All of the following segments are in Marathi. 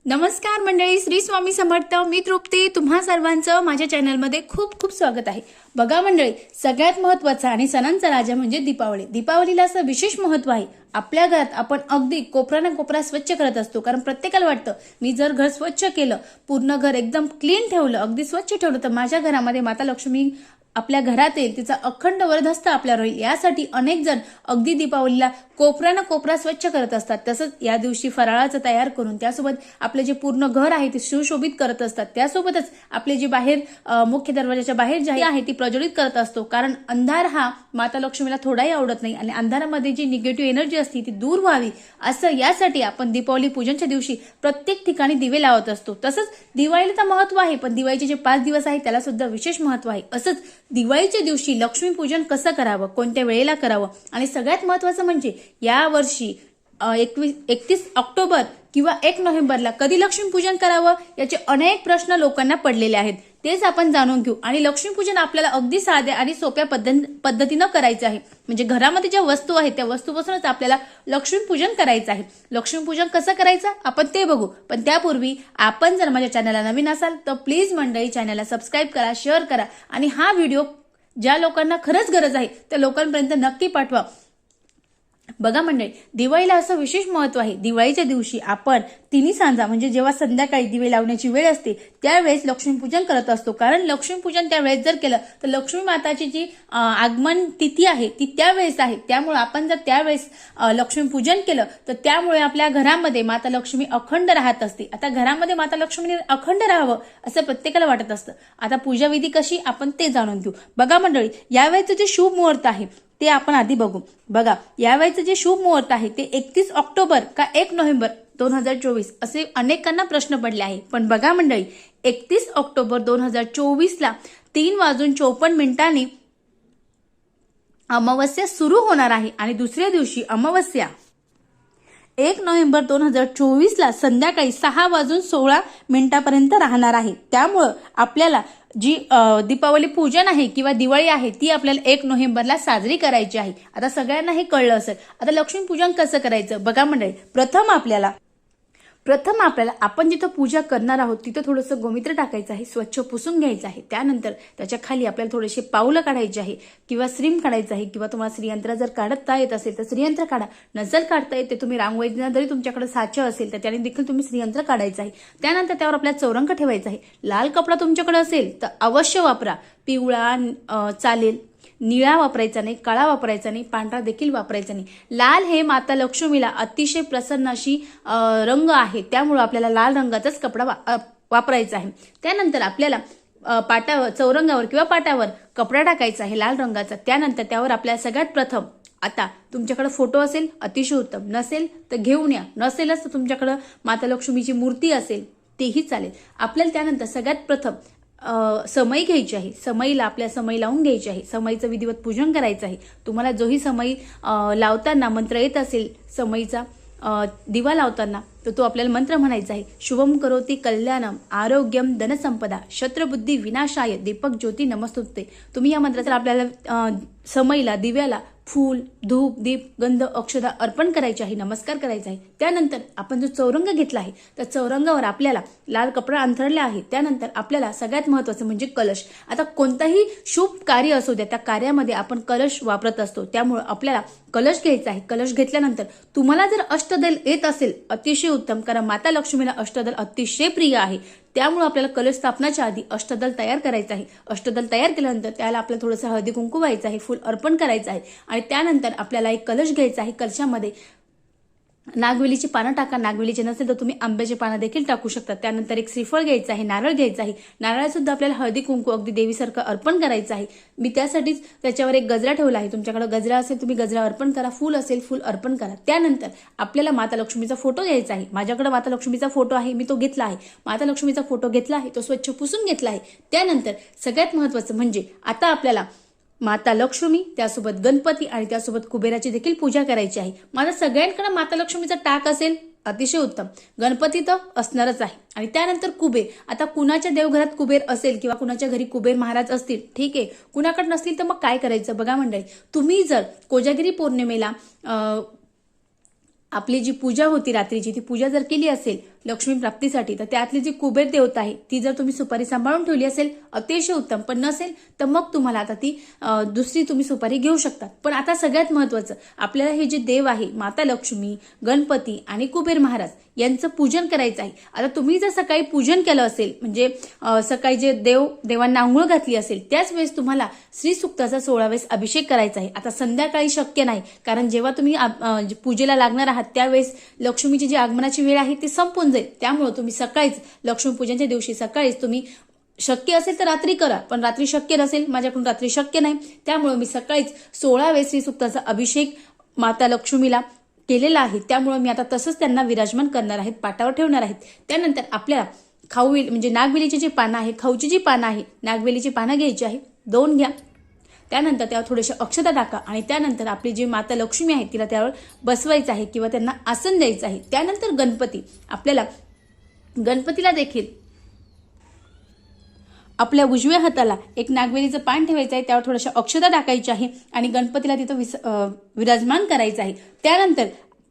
नमस्कार मंडळी, श्री स्वामी समर्थ. मी तृप्ती. तुम्हा सर्वांचं माझ्या चॅनलमध्ये खूप खूप स्वागत आहे. बघा मंडळी, सगळ्यात महत्त्वाचा आणि सणांचा राजा म्हणजे दीपावली. दीपावलीला असं विशेष महत्त्व आहे. आपल्या घरात आपण अगदी कोपरा ना कोपरा स्वच्छ करत असतो, कारण प्रत्येकाला वाटतं मी जर घर स्वच्छ केलं, पूर्ण घर एकदम क्लीन ठेवलं, अगदी स्वच्छ ठेवलं, तर माझ्या घरामध्ये माता लक्ष्मी आपल्या घरात येईल, तिचा अखंड वरदहस्त आपल्यावर होईल. यासाठी अनेक जण अगदी दीपावलीला कोपरा ना कोपरा स्वच्छ करत असतात. तसंच या दिवशी फराळाचं तयार करून त्यासोबत आपले जे पूर्ण घर आहे ते सुशोभित करत असतात. त्यासोबतच आपले जे बाहेर मुख्य दरवाजाच्या बाहेर जे आहे ती प्रज्वलित करत असतो, कारण अंधार हा माता लक्ष्मीला थोडाही आवडत नाही आणि अंधारामध्ये जी निगेटिव्ह एनर्जी असते ती दूर व्हावी, असं यासाठी आपण दीपावली पूजनच्या दिवशी प्रत्येक ठिकाणी दिवे लावत असतो. तसंच दिवाळीला तर महत्व आहे, पण दिवाळीचे जे 5 दिवस आहे त्याला सुद्धा विशेष महत्व आहे. असंच दिवाळीच्या दिवशी लक्ष्मीपूजन कसं करावं, कोणत्या वेळेला करावं, आणि सगळ्यात महत्वाचं म्हणजे या वर्षी 31 ऑक्टोबर किंवा 1 नोव्हेंबरला कधी लक्ष्मीपूजन करावं, याचे अनेक प्रश्न लोकांना पडलेले आहेत. तेच आपण जाणून घेऊ. आणि लक्ष्मीपूजन आपल्याला अगदी साध्या आणि सोप्या पद्धतीनं करायचं आहे. म्हणजे घरामध्ये ज्या वस्तू आहेत त्या वस्तूपासूनच आपल्याला लक्ष्मीपूजन करायचं आहे. लक्ष्मीपूजन कसं करायचं आपण ते बघू. पण त्यापूर्वी आपण जर माझ्या चॅनलला नवीन असाल तर प्लीज मंडळी चॅनलला सबस्क्राईब करा, शेअर करा आणि हा व्हिडिओ ज्या लोकांना खरंच गरज आहे त्या लोकांपर्यंत नक्की पाठवा. बघा मंडळी, दिवाळीला असं विशेष महत्व आहे. दिवाळीच्या दिवशी आपण तिन्ही सांजा म्हणजे जेव्हा संध्याकाळी दिवे लावण्याची वेळ असते त्यावेळेस लक्ष्मीपूजन करत असतो. कारण लक्ष्मीपूजन त्यावेळेस जर केलं तर लक्ष्मी माताची जी आगमन तिथी आहे ती त्यावेळेस आहे. त्यामुळे आपण जर त्यावेळेस लक्ष्मीपूजन केलं तर त्यामुळे आपल्या घरामध्ये माता लक्ष्मी अखंड राहत असते. आता घरामध्ये माता लक्ष्मीने अखंड राहावं असं प्रत्येकाला वाटत असतं. आता पूजाविधी कशी आपण ते जाणून घेऊ. बघा मंडळी, यावेळेचं जे शुभ मुहूर्त आहे ते आपण आधी बघू. बघा, यावेळेचं जे शुभ मुहूर्त आहे ते 31 ऑक्टोबर का 1 नोव्हेंबर 2024 असे अनेकांना प्रश्न पडले आहे. पण बघा मंडळी, 31 ऑक्टोबर 2024ला 3:54 अमावस्या सुरू होणार आहे आणि दुसऱ्या दिवशी अमावस्या 1 नोव्हेंबर 2024ला संध्याकाळी 6:16 राहणार आहे. त्यामुळं आपल्याला जी दीपावली पूजन आहे किंवा दिवाळी आहे ती आपल्याला 1 नोव्हेंबरला साजरी करायची आहे. आता सगळ्यांना हे कळलं असेल. आता लक्ष्मीपूजन कसं करायचं बघा मंडळी. प्रथम आपल्याला आपण जिथं पूजा करणार आहोत तिथं थोडंसं गोमित्र टाकायचं आहे, स्वच्छ पुसून घ्यायचं आहे. त्यानंतर त्याच्या खाली आपल्याला थोडेसे पावलं काढायचे आहे किंवा श्रीम काढायचं आहे, किंवा तुम्हाला श्रीयंत्र जर काढता येत असेल तर श्रीयंत्र काढा. नसेल काढता येते तुम्ही रांगोळीनं जरी तुमच्याकडे साचं असेल तर त्याने देखील तुम्ही श्रीयंत्र काढायचं आहे. त्यानंतर त्यावर आपल्याला चौरंग ठेवायचा आहे. लाल कपडा तुमच्याकडे असेल तर अवश्य वापरा. पिवळा चालेल, निळा वापरायचा नाही, काळा वापरायचा नाही, पांढरा देखील वापरायचा नाही. लाल हे माता लक्ष्मीला अतिशय प्रसन्न अशी रंग आहे. त्यामुळे आपल्याला लाल रंगाचाच कपडा वापरायचा आहे. त्यानंतर आपल्याला पाटावर, चौरंगावर किंवा पाटावर कपडा टाकायचा आहे लाल रंगाचा. त्यानंतर त्यावर आपल्याला सगळ्यात प्रथम, आता तुमच्याकडे फोटो असेल अतिशय उत्तम, नसेल तर घेऊन या, नसेलच तर तुमच्याकडे माता लक्ष्मीची मूर्ती असेल तेही चालेल. आपल्याला त्यानंतर सगळ्यात प्रथम समई घ्यायची आहे. समईला आपल्या समई लावून घ्यायची आहे. समईचं विधिवत पूजन करायचं आहे. तुम्हाला जोही समई लावताना मंत्र येत असेल, समईचा दिवा लावताना तर तो आपल्याला मंत्र म्हणायचा आहे. शुभम करोती कल्याणम आरोग्यम धनसंपदा शत्रुबुद्धी विनाशाय दीपक ज्योती नमस्तुते. तुम्ही या मंत्राचा आपल्याला समईला, दिव्याला फूल, धूप, दीप, गंध, अक्षदा अर्पण करायचे आहे, नमस्कार करायचा आहे. त्यानंतर आपण जो चौरंग घेतला आहे त्या चौरंगावर आपल्याला लाल कपडा अंथरला आहे. त्यानंतर आपल्याला सगळ्यात महत्वाचं म्हणजे कलश. आता कोणताही शुभ कार्य असू द्या त्या कार्यामध्ये आपण कलश वापरत असतो. त्यामुळे आपल्याला कलश घ्यायचा आहे. कलश घेतल्यानंतर तुम्हाला जर अष्टदल येत असेल अतिशय उत्तम, कारण माता लक्ष्मीला अष्टदल अतिशय प्रिय आहे. त्यामुळे आपल्याला कलश स्थापनाच्या आधी अष्टदल तयार करायचं आहे. अष्टदल तयार केल्यानंतर त्याला आपल्याला थोडंसं हळदी कुंकू व्हायचं आहे, फूल अर्पण करायचं आहे. आणि त्यानंतर आपल्याला एक कलश घ्यायचा आहे. कलशामध्ये नागवेलीची पानं टाका. नागवेलीचे नसेल तर तुम्ही आंब्याची पानं देखील टाकू शकता. त्यानंतर एक श्रीफळ घ्यायचं आहे, नारळ घ्यायचा आहे. नारळाला सुद्धा आपल्याला हळदी कुंकू अगदी देवीसारखं अर्पण करायचं आहे. मी त्यासाठीच त्याच्यावर एक गजरा ठेवला आहे. तुमच्याकडे गजरा असेल तुम्ही गजरा अर्पण करा, फूल असेल फूल अर्पण करा. त्यानंतर आपल्याला माता लक्ष्मीचा फोटो घ्यायचा आहे. माझ्याकडे माता लक्ष्मीचा फोटो आहे, मी तो घेतला आहे. माता लक्ष्मीचा फोटो घेतला आहे, तो स्वच्छ पुसून घेतला आहे. त्यानंतर सगळ्यात महत्वाचं म्हणजे आता आपल्याला माता लक्ष्मी, त्यासोबत गणपती आणि त्यासोबत कुबेराची देखील पूजा करायची आहे. माझा सगळ्यांकडे माता लक्ष्मीचा टाक असेल अतिशय उत्तम, गणपती तर असणारच आहे. आणि त्यानंतर कुबेर. आता कुणाच्या देवघरात कुबेर असेल किंवा कुणाच्या घरी कुबेर महाराज असतील ठीक आहे, कुणाकडे नसतील तर मग काय करायचं बघा मंडळी. तुम्ही जर कोजागिरी पौर्णिमेला आपली जी पूजा होती रात्रीची ती पूजा जर केली असेल, लक्ष्मी प्राप्तीसाठी, तर त्यातली जी कुबेर देवता आहे ती जर तुम्ही सुपारी सांभाळून ठेवली असेल अतिशय उत्तम, पण नसेल तर मग तुम्हाला आता ती दुसरी तुम्ही सुपारी घेऊ शकता. पण आता सगळ्यात महत्वाचं, आपल्याला हे जे देव आहे माता लक्ष्मी, गणपती आणि कुबेर महाराज यांचं पूजन करायचं आहे. आता तुम्ही जर सकाळी पूजन केलं असेल, म्हणजे सकाळी जे देवांना आंघोळ घातली असेल, त्याच वेळेस तुम्हाला श्री सुक्ताचा 16 वेळेस अभिषेक करायचा आहे. आता संध्याकाळी शक्य नाही, कारण जेव्हा तुम्ही पूजेला लागणार आहात त्यावेळेस लक्ष्मीची जी आगमनाची वेळ आहे ती संपून जाईल. त्यामुळे तुम्ही सकाळीच लक्ष्मीपूजनच्या दिवशी सकाळीच तुम्ही, शक्य असेल तर रात्री करा, पण रात्री शक्य नसेल, माझ्याकडून रात्री शक्य नाही, त्यामुळे मी सकाळीच 16 वेळेस श्री सुक्ताचा अभिषेक माता लक्ष्मीला केलेला आहे. त्यामुळे मी आता तसंच त्यांना विराजमान करणार आहेत, पाटावर ठेवणार आहेत. त्यानंतर आपल्याला म्हणजे नागवेलीची जी पानं आहे, खाऊची जी पानं आहे, नागवेलीची पानं घ्यायची आहे, 2 घ्या. त्यानंतर त्यावर थोडेसे अक्षता टाका आणि त्यानंतर आपली जी माता लक्ष्मी आहे तिला त्यावर बसवायचं आहे किंवा त्यांना आसन द्यायचं आहे. त्यानंतर गणपती, आपल्याला गणपतीला देखील आपल्या उजव्या हाताला एक नागवेलीचं पान ठेवायचं आहे, त्यावर थोड्याशा अक्षता टाकायची आहे आणि गणपतीला तिथं विराजमान करायचं आहे. त्यानंतर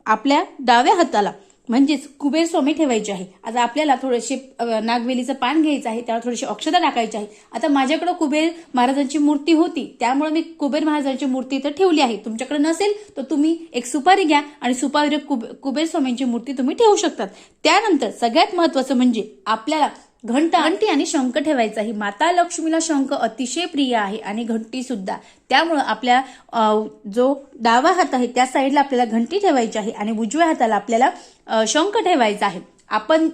आपल्या डाव्या हाताला म्हणजेच कुबेर स्वामी ठेवायचे आहे. आता आपल्याला थोडेसे नागवेलीचं पान घ्यायचं आहे, त्यावर थोडीशी अक्षता टाकायची आहे. आता माझ्याकडे कुबेर महाराजांची मूर्ती होती, त्यामुळे मी कुबेर महाराजांची मूर्ती इथं ठेवली आहे. तुमच्याकडे नसेल तर तुम्ही एक सुपारी घ्या आणि सुपारीवर कुबेर स्वामींची मूर्ती तुम्ही ठेवू शकतात. त्यानंतर सगळ्यात महत्वाचं म्हणजे आपल्याला घंटी आणि शंख ठेवायचा आहे. माता लक्ष्मीला शंख अतिशय प्रिय आहे आणि घंटी सुद्धा. त्यामुळे आपल्या जो डावा हात आहे त्या साईडला आपल्याला घंटी ठेवायची आहे आणि उजव्या हाताला आपल्याला शंख ठेवायचा आहे. आपण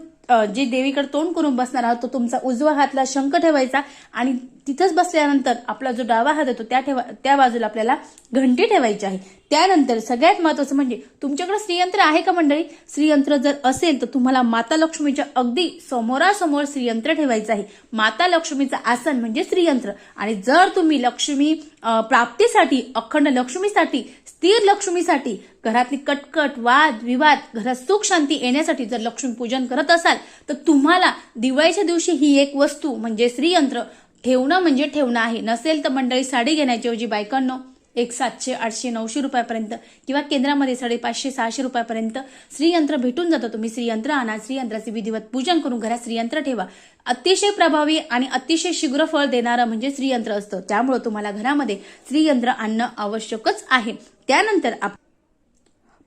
जे देवीकडे तोंड करून बसणार आहोत तो तुमचा उजवा हातला शंख ठेवायचा आणि तिथंच बसल्यानंतर आपला जो डावा हात येतो त्या बाजूला आपल्याला घंटी ठेवायची आहे. त्यानंतर सगळ्यात महत्वाचं म्हणजे तुमच्याकडे श्रीयंत्र आहे का मंडळी? श्रीयंत्र जर असेल तर तुम्हाला माता लक्ष्मीच्या अगदी समोरासमोर श्रीयंत्र ठेवायचं आहे. माता लक्ष्मीचं आसन म्हणजे श्रीयंत्र. आणि जर तुम्ही लक्ष्मी प्राप्तीसाठी, अखंड लक्ष्मीसाठी, स्थिर लक्ष्मीसाठी, घरातली कटकट, वाद विवाद, घरात सुख शांती येण्यासाठी जर लक्ष्मी पूजन करत असाल तर तुम्हाला दिवाळीच्या दिवशी ही एक वस्तू म्हणजे श्रीयंत्र ठेवणं म्हणजे ठेवणं आहे. नसेल तर मंडळी साडी घेण्याच्या ऐवजी बायकांनो एक 700, 800, 900 रुपयापर्यंत किंवा केंद्रामध्ये 550, 600 रुपयापर्यंत श्रीयंत्र भेटून जातं. तुम्ही श्रीयंत्र आणा, श्रीयंत्राचे विधिवत पूजन करून घरात श्रीयंत्र ठेवा. अतिशय प्रभावी आणि अतिशय शीघ्र फळ देणारं म्हणजे श्रीयंत्र असतं. त्यामुळे तुम्हाला घरामध्ये श्रीयंत्र आणणं आवश्यकच आहे. त्यानंतर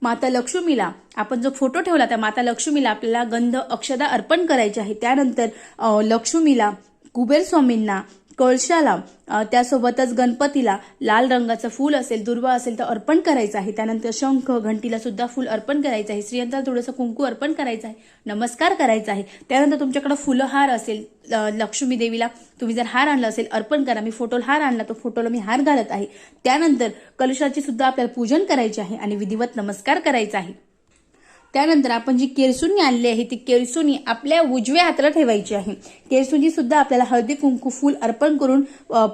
माता लक्ष्मीला आपण जो फोटो ठेवला त्या माता लक्ष्मीला आपल्याला गंध अक्षदा अर्पण करायची आहे. त्यानंतर लक्ष्मीला, कुबेर स्वामींना, कळशाला, त्यासोबतच गणपतीला लाल रंगाचं फूल असेल, दुर्वा असेल तर अर्पण करायचं आहे. त्यानंतर शंख, घंटीला सुद्धा फूल अर्पण करायचं आहे. श्रीयंत्राला थोडंसं कुंकू अर्पण करायचं आहे, नमस्कार करायचा आहे. त्यानंतर तुमच्याकडे फुलहार असेल, लक्ष्मी देवीला तुम्ही जर हार आणला असेल अर्पण करा. मी फोटोला हार आणला, तो फोटोला मी हार घालत आहे. त्यानंतर कलशाची सुद्धा आपल्याला पूजन करायचे आहे आणि विधिवत नमस्कार करायचा आहे. त्यानंतर आपण जी केरसुनी आणली आहे ती केरसुनी आपल्या उजव्या हाताला ठेवायची आहे. केरसुनी सुद्धा आपल्याला हळदी कुंकू फूल अर्पण करून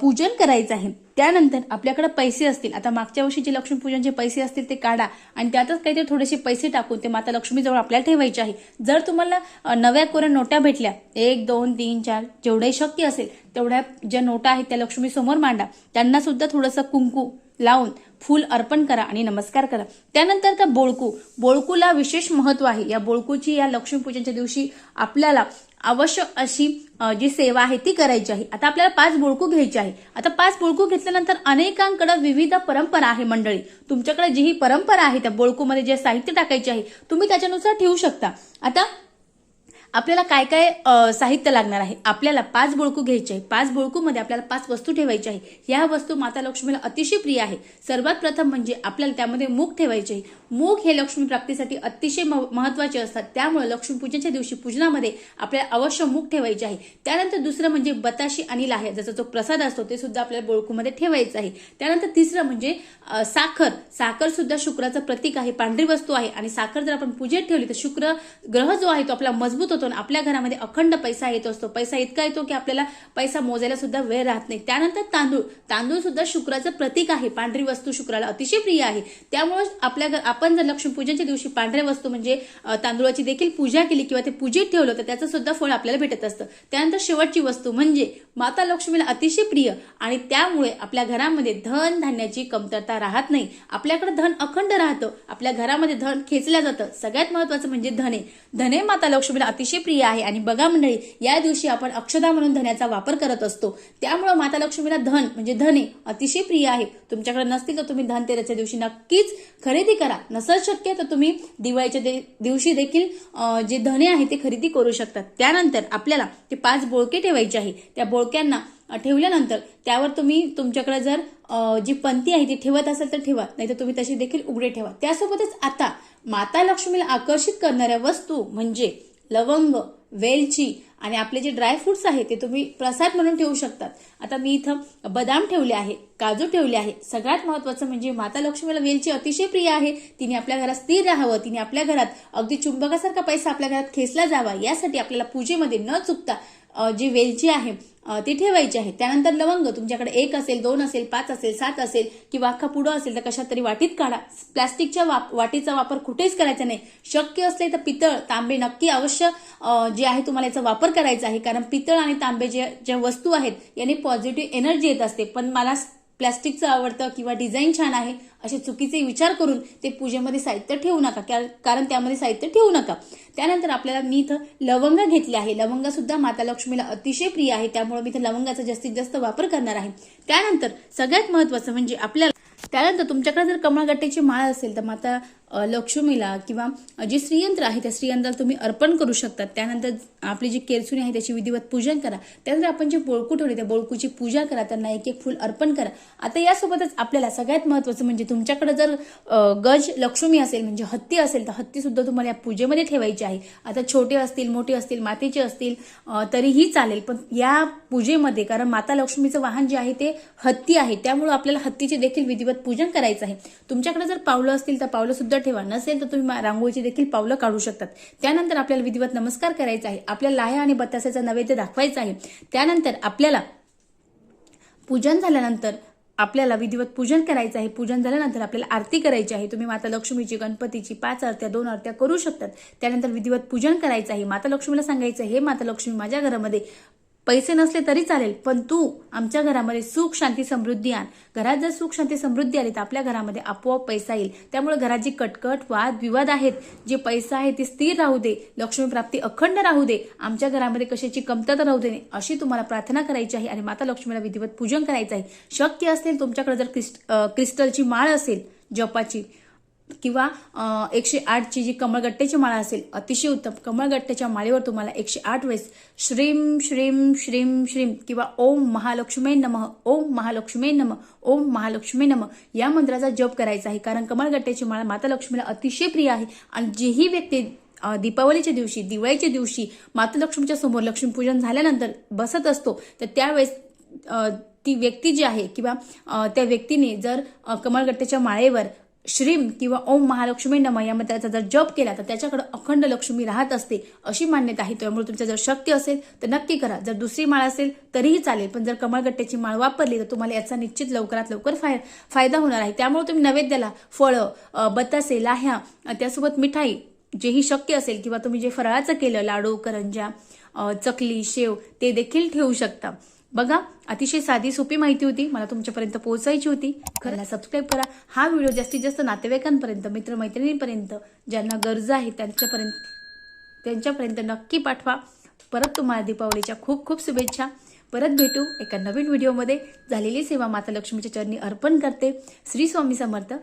पूजन करायचं आहे. त्यानंतर आपल्याकडे पैसे असतील, आता मागच्या वर्षीचे लक्ष्मीपूजनचे पैसे असतील ते काढा आणि त्यातच काहीतरी थोडेसे पैसे टाकून ते माता लक्ष्मीजवळ आपल्याला ठेवायचे आहे. जर तुम्हाला नव्या कोऱ्या नोटा भेटल्या, 1, 2, 3, 4 जेवढे शक्य असेल तेवढ्या ज्या नोटा आहेत त्या लक्ष्मी समोर मांडा. त्यांना सुद्धा थोडंसं कुंकू लावून फूल अर्पण करा आणि नमस्कार करा. त्यानंतर त्या बोळकूला विशेष महत्व आहे. या बोळकूची या लक्ष्मीपूजनच्या दिवशी आपल्याला आवश्यक अशी जी सेवा आहे ती करायची आहे. आता आपल्याला 5 बोळकू घ्यायची आहे. आता 5 बोळकू घेतल्यानंतर अनेकांकडे विविध परंपरा आहे मंडळी. तुमच्याकडे जी ही परंपरा आहे त्या बोळकूमध्ये जे साहित्य टाकायचे आहे तुम्ही त्याच्यानुसार ठेवू शकता. आता आपल्याला काय काय साहित्य लागणार आहे? आपल्याला 5 बोळकू घ्यायचे आहे. 5 बोळकूमध्ये आपल्याला 5 वस्तू ठेवायच्या आहे. या वस्तू माता लक्ष्मीला अतिशय प्रिय आहे. सर्वात प्रथम म्हणजे आपल्याला त्यामध्ये मूग ठेवायचे आहे. मूग हे लक्ष्मी प्राप्तीसाठी अतिशय महत्वाचे असतात. त्यामुळे लक्ष्मीपूजनच्या दिवशी पूजनामध्ये आपल्याला अवश्य मूग ठेवायचे आहे. त्यानंतर दुसरं म्हणजे बताशी आणि लाह्या, ज्याचा जो प्रसाद असतो ते सुद्धा आपल्याला बोळकूमध्ये ठेवायचं आहे. त्यानंतर तिसरं म्हणजे साखर सुद्धा शुक्राचं प्रतीक आहे, पांढरी वस्तू आहे आणि साखर जर आपण पूजेत ठेवली तर शुक्र ग्रह जो आहे तो आपला मजबूत होतो. होतो ना, आपल्या घरामध्ये अखंड पैसा येत असतो. पैसा इतका येतो की आपल्याला पैसा मोजायला सुद्धा वेळ राहत नाही. त्यानंतर तांदूळ सुद्धा शुक्राचं प्रतीक आहे. पांढरी वस्तू शुक्राला अतिशय प्रिय आहे. त्यामुळे आपण जर लक्ष्मीपूजनच्या दिवशी पांढऱ्या वस्तू म्हणजे तांदूळाची देखील पूजा केली किंवा ते पूजेत ठेवलं तर त्याचं सुद्धा फळ आपल्याला भेटत असतं. त्यानंतर शेवटची वस्तू म्हणजे माता लक्ष्मीला अतिशय प्रिय आणि त्यामुळे आपल्या घरामध्ये धन धान्याची कमतरता राहत नाही. आपल्याकडे धन अखंड राहतं. आपल्या घरामध्ये धन खेचलं जातं. सगळ्यात महत्वाचं म्हणजे धने माता लक्ष्मीला अतिशय प्रिय आहे. आणि बघा मंडळी, या दिवशी आपण अक्षदा म्हणून धन्याचा वापर करत असतो. त्यामुळे माता लक्ष्मीला धन म्हणजे धने अतिशय प्रिय आहे. तुमच्याकडे नसतील तर तुम्ही धनतेरसच्या दिवशी नक्कीच खरेदी करा. नसेल शक्य तर तुम्ही दिवाळीच्या दिवशी देखील जे धने आहे ते खरेदी करू शकतात. त्यानंतर आपल्याला ते 5 बोळके ठेवायचे आहे. त्या बोळक्यांना ठेवल्यानंतर त्यावर तुम्ही तुमच्याकडे जर जी पंती आहे ती ठेवत असेल तर ठेवा, नाही तर तुम्ही तशी देखील उघडे ठेवा. त्यासोबतच आता माता लक्ष्मीला आकर्षित करणाऱ्या वस्तू म्हणजे लवंग, वेलची आणि आपले जे ड्रायफ्रुट्स आहे ते तुम्ही प्रसाद म्हणून ठेवू शकतात. आता मी इथं बदाम ठेवले आहे, काजू ठेवले आहे. सगळ्यात महत्वाचं म्हणजे माता लक्ष्मीला वेलची अतिशय प्रिय आहे. तिने आपल्या घरात स्थिर राहावं, तिने आपल्या घरात अगदी चुंबकासारखा पैसा आपल्या घरात खेचला जावा, यासाठी आपल्याला पूजेमध्ये न चुकता जी वेलची आहे ती ठेवायची आहे. त्यानंतर लवंग तुमच्याकडे 1 असेल, 2 असेल, 5 असेल, 7 असेल किंवा अख्खा पुडं असेल तर कशात तरी वाटीत काढा. प्लास्टिकच्या वाटीचा वापर कुठेच करायचा नाही. शक्य असले तर पितळ, तांबे नक्की अवश्य जे आहे तुम्हाला याचा वापर करायचा आहे. कारण पितळ आणि तांबे ज्या वस्तू आहेत याने पॉझिटिव्ह एनर्जी येत असते. पण मला प्लास्टिकचं आवडतं किंवा डिझाईन छान आहे असे चुकीचे विचार करून ते पूजेमध्ये साहित्य ठेवू नका, कारण त्यामध्ये साहित्य ठेवू नका. त्यानंतर आपल्याला मी इथं लवंग घेतले आहे. लवंग सुद्धा माता लक्ष्मीला अतिशय प्रिय आहे. त्यामुळे मी इथं लवंगाचा जास्तीत जास्त वापर करणार आहे. त्यानंतर सगळ्यात महत्वाचं म्हणजे त्यानंतर तुमच्याकडे जर कमळगट्ट्याची माळ असेल तर माता लक्ष्मीला किंवा जे श्रीयंत्र आहे त्या श्रीयंत्राला तुम्ही अर्पण करू शकता. त्यानंतर आपली जी केरसुणी आहे त्याची विधिवत पूजन करा. त्यानंतर आपण जे बोळकू ठेवले त्या बोळकूची पूजा करा, त्यांना 1-1 फूल अर्पण करा. आता यासोबतच आपल्याला सगळ्यात महत्वाचं म्हणजे तुमच्याकडे जर गज लक्ष्मी असेल म्हणजे हत्ती असेल तर हत्ती सुद्धा तुम्हाला या पूजेमध्ये ठेवायची आहे. आता छोटे असतील, मोठे असतील, मातीचे असतील तरीही चालेल, पण या पूजेमध्ये कारण माता लक्ष्मीचं वाहन जे आहे ते हत्ती आहे, त्यामुळे आपल्याला हत्तीचे देखील विधिवत पूजन करायचं आहे. तुमच्याकडे जर पावलं असतील तर पावलं सुद्धा ठेवा, नसेल तर तुम्ही रांगोळीची देखील पावलं काढू शकतात. त्यानंतर आपल्याला विधिवत नमस्कार करायचा आहे. आपल्या लाह्या आणि बतासाचा नैवेद्य दाखवायचा आहे. त्यानंतर आपल्याला पूजन झाल्यानंतर आपल्याला विधिवत पूजन करायचं आहे. पूजन झाल्यानंतर आपल्याला आरती करायची आहे. तुम्ही माता लक्ष्मीची, गणपतीची 5 आरत्या, 2 आरत्या करू शकतात. त्यानंतर विधिवत पूजन करायचं आहे. माता लक्ष्मीला सांगायचं, हे माता लक्ष्मी, माझ्या घरामध्ये पैसे नसले तरी चालेल, पण तू आमच्या घरामध्ये सुख, शांती, समृद्धी आण. घरात जर सुख, शांती, समृद्धी आली तर आपल्या घरामध्ये आपोआप पैसा येईल. त्यामुळे घरात जी कटकट, वाद, विवाद आहेत, जे पैसा आहे ते स्थिर राहू दे, लक्ष्मी प्राप्ती अखंड राहू दे, आमच्या घरामध्ये कशाची कमतरता राहू दे, अशी तुम्हाला प्रार्थना करायची आहे आणि माता लक्ष्मीला विधिवत पूजन करायचं आहे. शक्य असेल तुमच्याकडे जर क्रिस्टलची माळ असेल जपाची किंवा 108ची जी कमळगट्ट्याची माळा असेल अतिशय उत्तम. कमळगट्ट्याच्या माळेवर तुम्हाला 108 वेळेस श्रीम श्रीम श्रीम श्रीम किंवा ओम महालक्ष्मी नमः, ओम महालक्ष्मी नमः, ओम महालक्ष्मी नमः या मंत्राचा जप करायचा आहे. कारण कमळगट्ट्याची माळा माता लक्ष्मीला अतिशय प्रिय आहे. आणि जेही व्यक्ती दीपावलीच्या दिवशी, दिवाळीच्या दिवशी माता लक्ष्मीच्या समोर लक्ष्मीपूजन झाल्यानंतर बसत असतो तर त्यावेळेस ती व्यक्ती जी आहे किंवा त्या व्यक्तीने जर कमळगट्ट्याच्या माळेवर श्रीम किंवा ओम महालक्ष्मी नमः या मंत्राचा जर जप केला तर त्याच्याकडे अखंड लक्ष्मी राहत असते अशी मान्यता आहे. त्यामुळे तुमचं जर शक्य असेल तर नक्की करा. जर दुसरी माळ असेल तरीही चालेल, पण जर कमळगट्ट्याची माळ वापरली तर तुम्हाला याचा निश्चित लवकरात लवकर फायदा होणार आहे. त्यामुळे तुम्ही नैवेद्याला फळं, बतासे, लाह्या, त्यासोबत मिठाई जेही शक्य असेल किंवा तुम्ही जे फराळाचं केलं, लाडू, करंज्या, चकली, शेव ते देखील ठेवू शकता. बघा, अतिशय साधी सोपी माहिती होती, मला तुमच्यापर्यंत पोहोचायची होती. खरं सबस्क्राईब करा. हा व्हिडिओ जास्तीत जास्त नातेवाईकांपर्यंत, मित्रमैत्रिणींपर्यंत, ज्यांना गरज आहे त्यांच्यापर्यंत नक्की पाठवा. परत तुम्हाला दीपावलीच्या खूप खूप शुभेच्छा. परत भेटू एका नवीन व्हिडिओमध्ये. झालेली सेवा माता लक्ष्मीच्या चरणी अर्पण करते. श्री स्वामी समर्थ.